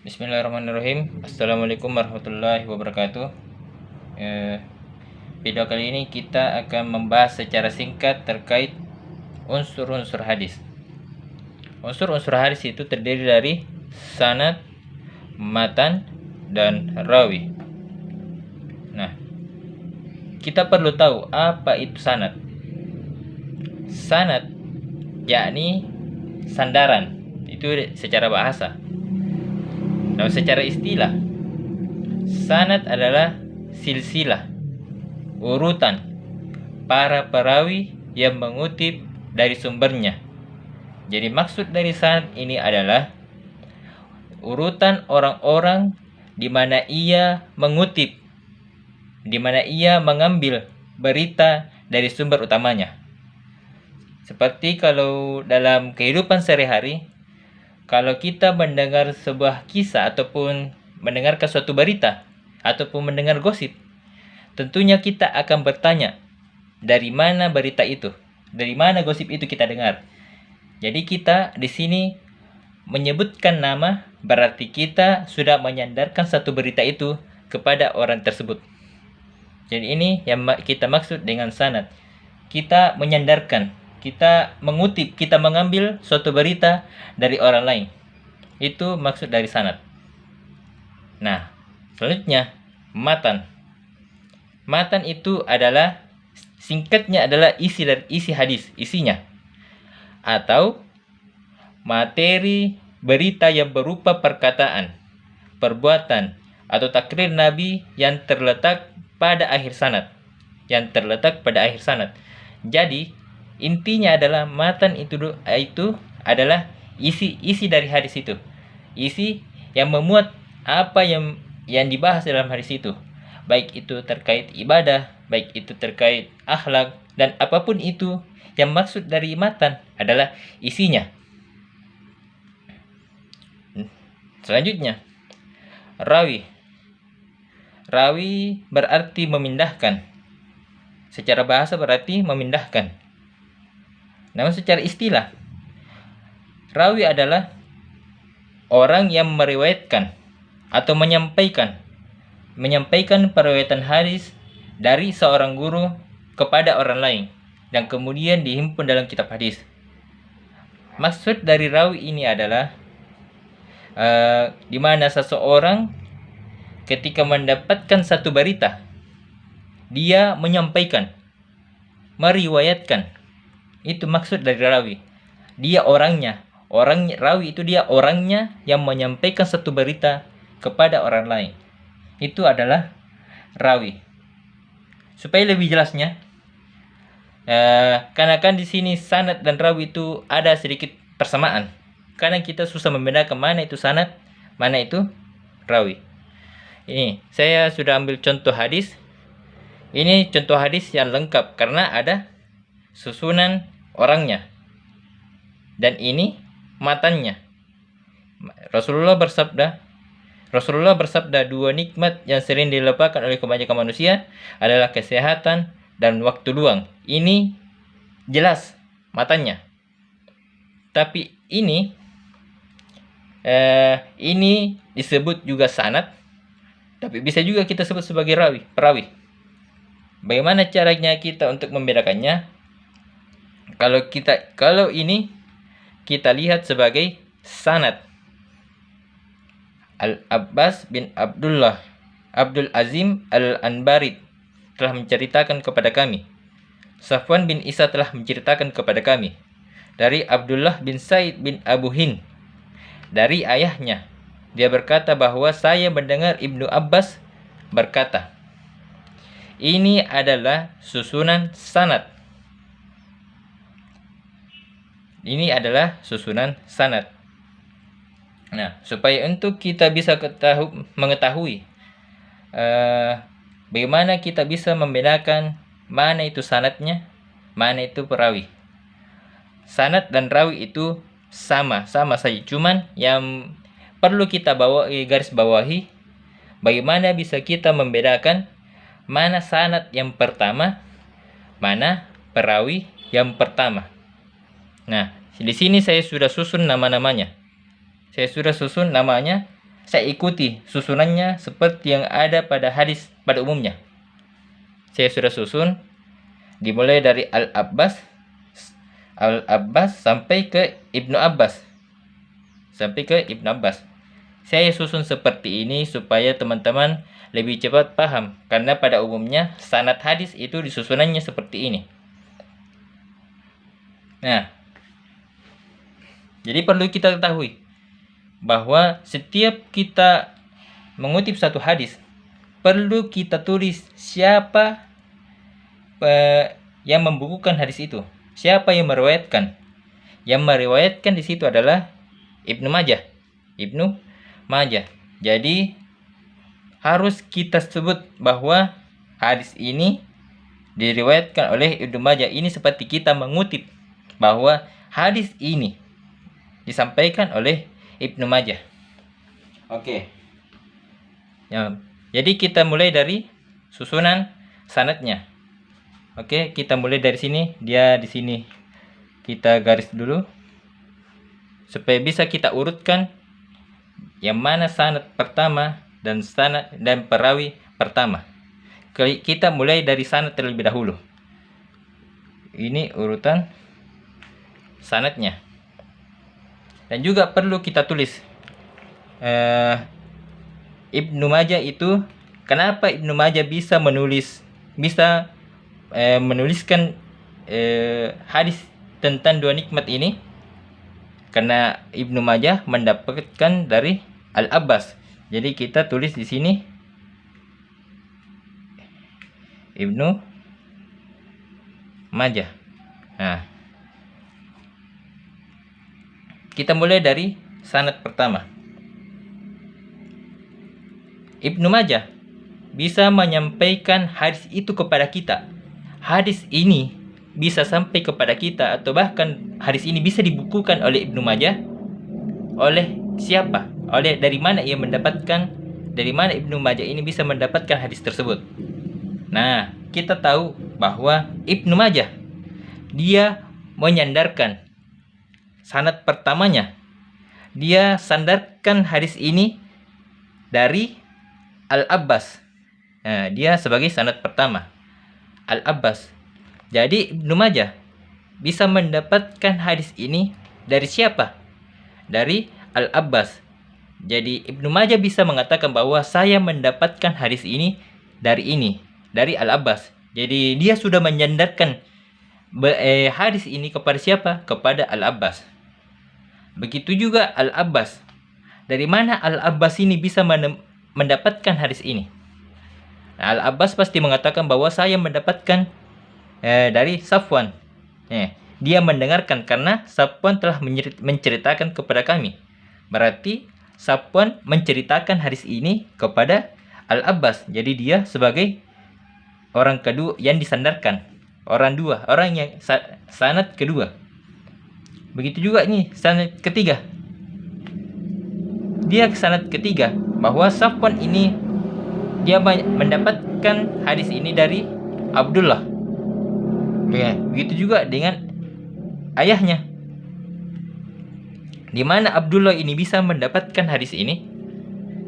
Bismillahirrahmanirrahim. Assalamualaikum warahmatullahi wabarakatuh. Video kali ini kita akan membahas secara singkat terkait unsur-unsur hadis. Unsur-unsur hadis itu terdiri dari sanad, matan, dan rawi. Nah, kita perlu tahu apa itu sanad. Sanad yakni sandaran, itu secara bahasa. Nah, secara istilah, sanad adalah silsilah, urutan para perawi yang mengutip dari sumbernya. Jadi maksud dari sanad ini adalah urutan orang-orang di mana ia mengutip, di mana ia mengambil berita dari sumber utamanya. Seperti kalau dalam kehidupan sehari-hari, kalau kita mendengar sebuah kisah ataupun mendengarkan suatu berita ataupun mendengar gosip, tentunya kita akan bertanya, dari mana berita itu? Dari mana gosip itu kita dengar? Jadi kita di sini menyebutkan nama, berarti kita sudah menyandarkan satu berita itu kepada orang tersebut. Jadi ini yang kita maksud dengan sanad. Kita menyandarkan, kita mengutip, kita mengambil suatu berita dari orang lain. Itu maksud dari sanad. Nah, selanjutnya matan. Matan itu adalah singkatnya adalah isi dari isi hadis, isinya. Atau materi berita yang berupa perkataan, perbuatan, atau takrir Nabi yang terletak pada akhir sanad. Jadi intinya adalah matan itu adalah isi dari hadis itu. Isi yang memuat apa yang dibahas dalam hadis itu. Baik itu terkait ibadah, baik itu terkait akhlak, dan apapun itu yang maksud dari matan adalah isinya. Selanjutnya, rawi. Rawi berarti memindahkan. Secara bahasa berarti memindahkan. Namun secara istilah, rawi adalah orang yang meriwayatkan atau menyampaikan periwayatan hadis dari seorang guru kepada orang lain dan kemudian dihimpun dalam kitab hadis. Maksud dari rawi ini adalah di mana seseorang ketika mendapatkan satu berita, dia menyampaikan, meriwayatkan. Itu maksud dari rawi. Dia orangnya. Rawi itu dia orangnya yang menyampaikan satu berita kepada orang lain. Itu adalah rawi. Supaya lebih jelasnya, karena kan di sini sanad dan rawi itu ada sedikit persamaan. Karena kita susah membedakan mana itu sanad, mana itu rawi. Ini saya sudah ambil contoh hadis. Ini contoh hadis yang lengkap karena ada susunan orangnya. Dan ini matannya. Rasulullah bersabda, dua nikmat yang sering dilupakan oleh kebanyakan manusia adalah kesehatan dan waktu luang. Ini jelas matannya. Tapi ini disebut juga sanad, tapi bisa juga kita sebut sebagai perawi. Bagaimana caranya kita untuk membedakannya? Kalau ini kita lihat sebagai sanad. Al-Abbas bin Abdul Azim Al-Anbarid telah menceritakan kepada kami. Safwan bin Isa telah menceritakan kepada kami dari Abdullah bin Said bin Abu Hind dari ayahnya. Dia berkata bahwa saya mendengar Ibnu Abbas berkata. Ini adalah susunan sanad. Nah, supaya untuk kita bisa mengetahui bagaimana kita bisa membedakan mana itu sanadnya, mana itu perawi. Sanad dan rawi itu sama saja, cuman yang perlu kita garis bawahi, bagaimana bisa kita membedakan mana sanad yang pertama, mana perawi yang pertama. Nah, di sini saya sudah susun nama-namanya. saya ikuti susunannya seperti yang ada pada hadis pada umumnya. Saya sudah susun dimulai dari Al-Abbas sampai ke Ibnu Abbas. Saya susun seperti ini supaya teman-teman lebih cepat paham, karena pada umumnya sanad hadis itu disusunannya seperti ini. Nah, jadi perlu kita ketahui bahwa setiap kita mengutip satu hadis, perlu kita tulis siapa yang membukukan hadis itu, siapa yang meriwayatkan. Yang meriwayatkan di situ adalah Ibnu Majah. Jadi harus kita sebut bahwa hadis ini diriwayatkan oleh Ibnu Majah. Ini seperti kita mengutip bahwa hadis ini disampaikan oleh Ibnu Majah. Oke. Ya, jadi kita mulai dari susunan sanadnya. Oke, kita mulai dari sini. Dia di sini kita garis dulu supaya bisa kita urutkan yang mana sanad pertama dan perawi pertama. Kita mulai dari sanad terlebih dahulu. Ini urutan sanadnya. Dan juga perlu kita tulis Ibnu Majah itu, kenapa Ibnu Majah bisa menuliskan hadis tentang dua nikmat ini? Karena Ibnu Majah mendapatkan dari Al-Abbas. Jadi kita tulis di sini Ibnu Majah. Nah, kita mulai dari sanad pertama. Ibnu Majah bisa menyampaikan hadis itu kepada kita. Hadis ini bisa sampai kepada kita, atau bahkan hadis ini bisa dibukukan oleh Ibnu Majah. Oleh siapa? Dari mana Ibnu Majah ini bisa mendapatkan hadis tersebut? Nah, kita tahu bahwa Ibnu Majah dia menyandarkan sanad pertamanya. Dia sandarkan hadis ini dari Al-Abbas. Nah, dia sebagai sanad pertama Al-Abbas. Jadi Ibnu Majah bisa mendapatkan hadis ini dari siapa? Dari Al-Abbas. Jadi Ibnu Majah bisa mengatakan bahwa saya mendapatkan hadis ini dari Al-Abbas. Jadi dia sudah menyandarkan hadis ini kepada siapa? Kepada Al-Abbas. Begitu juga Al-Abbas. Dari mana Al-Abbas ini bisa mendapatkan hadis ini? Al-Abbas pasti mengatakan bahwa saya mendapatkan dari Safwan. Dia mendengarkan karena Safwan telah menceritakan kepada kami. Berarti Safwan menceritakan hadis ini kepada Al-Abbas. Jadi dia sebagai orang kedua yang disandarkan. Orang yang sanad kedua. Begitu juga ini sanad ketiga. Dia sanad ketiga bahwa Safwan ini dia mendapatkan hadis ini dari Abdullah. Ya, begitu juga dengan ayahnya. Di mana Abdullah ini bisa mendapatkan hadis ini?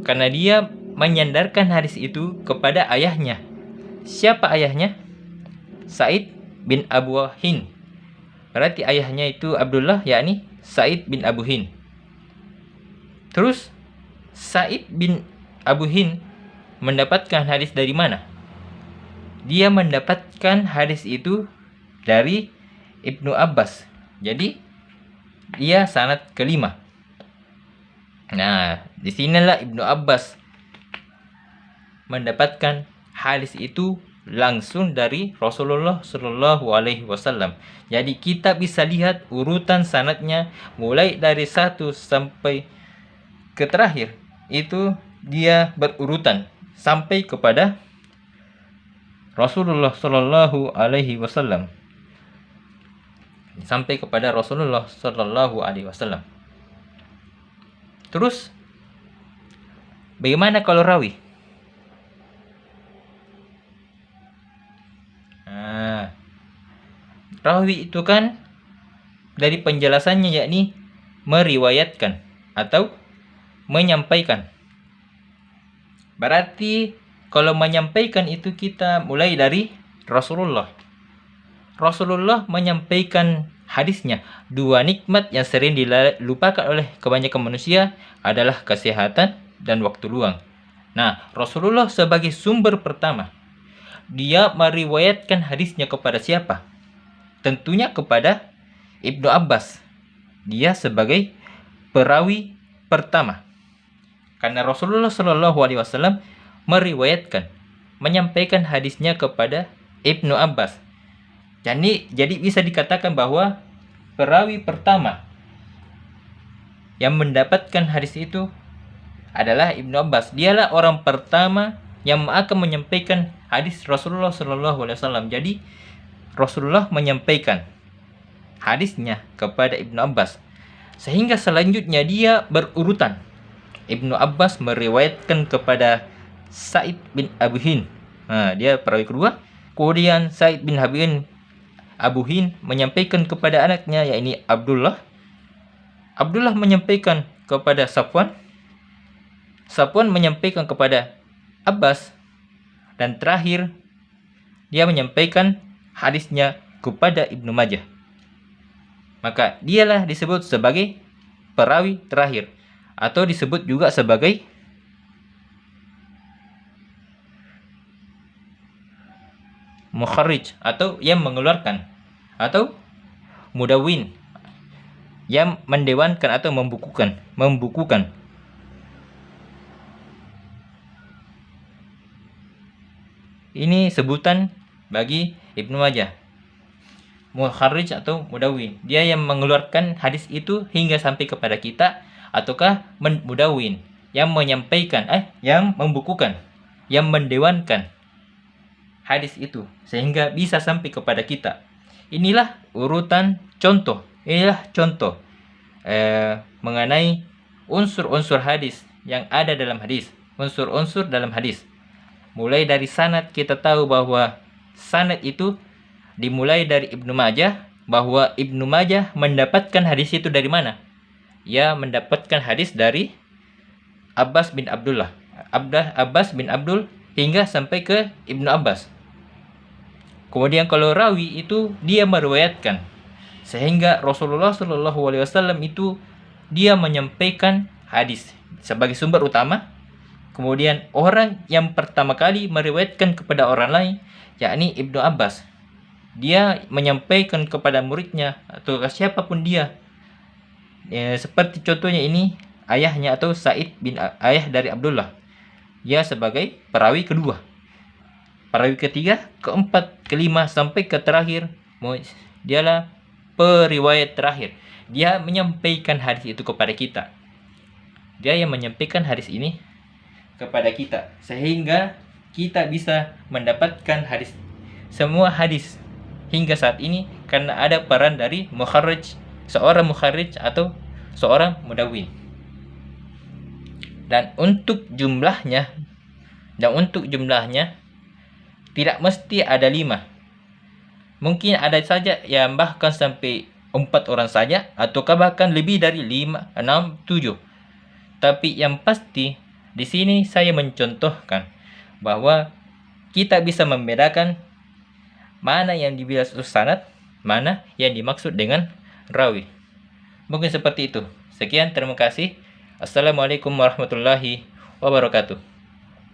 Karena dia menyandarkan hadis itu kepada ayahnya. Siapa ayahnya? Sa'id bin Abu Hind. Berarti ayahnya itu Abdullah, yakni Sa'id bin Abu Hind. Terus Sa'id bin Abu Hind mendapatkan hadis dari mana? Dia mendapatkan hadis itu dari Ibnu Abbas. Jadi dia sanad kelima. Nah, disinilah Ibnu Abbas mendapatkan hadis itu langsung dari Rasulullah Shallallahu Alaihi Wasallam. Jadi kita bisa lihat urutan sanadnya mulai dari 1 sampai ke terakhir itu dia berurutan sampai kepada Rasulullah Shallallahu Alaihi Wasallam. Sampai kepada Rasulullah Shallallahu Alaihi Wasallam. Terus bagaimana kalau rawi? Rawi itu kan dari penjelasannya yakni meriwayatkan atau menyampaikan. Berarti kalau menyampaikan itu kita mulai dari Rasulullah. Rasulullah menyampaikan hadisnya. Dua nikmat yang sering dilupakan oleh kebanyakan manusia adalah kesehatan dan waktu luang. Nah, Rasulullah sebagai sumber pertama, dia meriwayatkan hadisnya kepada siapa? Tentunya kepada Ibnu Abbas. Dia sebagai perawi pertama. Karena Rasulullah Shallallahu Alaihi Wasallam meriwayatkan, menyampaikan hadisnya kepada Ibnu Abbas. Jadi bisa dikatakan bahwa perawi pertama yang mendapatkan hadis itu adalah Ibnu Abbas. Dialah orang pertama yang akan menyampaikan hadis Rasulullah Shallallahu Alaihi Wasallam. Jadi Rasulullah menyampaikan hadisnya kepada Ibnu Abbas, sehingga selanjutnya dia berurutan. Ibnu Abbas meriwayatkan kepada Sa'id bin Abu Hind. Nah, dia perawi kedua. Kemudian Sa'id bin Abu Hind menyampaikan kepada anaknya, yakni Abdullah. Abdullah menyampaikan kepada Safwan. Safwan menyampaikan kepada Abbas. Dan terakhir, dia menyampaikan hadisnya kepada Ibnu Majah. Maka dialah disebut sebagai perawi terakhir, atau disebut juga sebagai mukharrij, atau yang mengeluarkan, atau mudawwin, yang mendewankan atau membukukan. Ini sebutan bagi Ibnu Majah. Mukharrij atau mudawwin, dia yang mengeluarkan hadis itu hingga sampai kepada kita, ataukah mudawwin, yang menyampaikan, yang membukukan, yang mendewankan hadis itu sehingga bisa sampai kepada kita. Inilah urutan contoh. Mengenai unsur-unsur hadis yang ada dalam hadis, unsur-unsur dalam hadis. Mulai dari sanad, kita tahu bahwa sanad itu dimulai dari Ibnu Majah, bahwa Ibnu Majah mendapatkan hadis itu dari mana? Ia mendapatkan hadis dari Abbas bin Abdul hingga sampai ke Ibnu Abbas. Kemudian kalau rawi itu dia meriwayatkan, sehingga Rasulullah Shallallahu Alaihi Wasallam itu dia menyampaikan hadis sebagai sumber utama. Kemudian orang yang pertama kali meriwayatkan kepada orang lain, yakni Ibnu Abbas, dia menyampaikan kepada muridnya atau siapapun dia. Seperti contohnya ini ayahnya, atau ayah dari Abdullah. Dia sebagai perawi kedua, perawi ketiga, keempat, kelima, sampai ke terakhir. Dialah periwayat terakhir. Dia menyampaikan hadis itu kepada kita. Dia yang menyampaikan hadis ini kepada kita, sehingga kita bisa mendapatkan hadis, semua hadis hingga saat ini, karena ada peran dari seorang mukharrij atau seorang mudawwin. Dan untuk jumlahnya tidak mesti ada 5. Mungkin ada saja yang bahkan sampai 4 orang saja, ataukah bahkan lebih dari 5, 6, 7. Tapi yang pasti di sini saya mencontohkan bahwa kita bisa membedakan mana yang dibilang sanad, mana yang dimaksud dengan rawi. Mungkin seperti itu. Sekian, terima kasih. Assalamualaikum warahmatullahi wabarakatuh.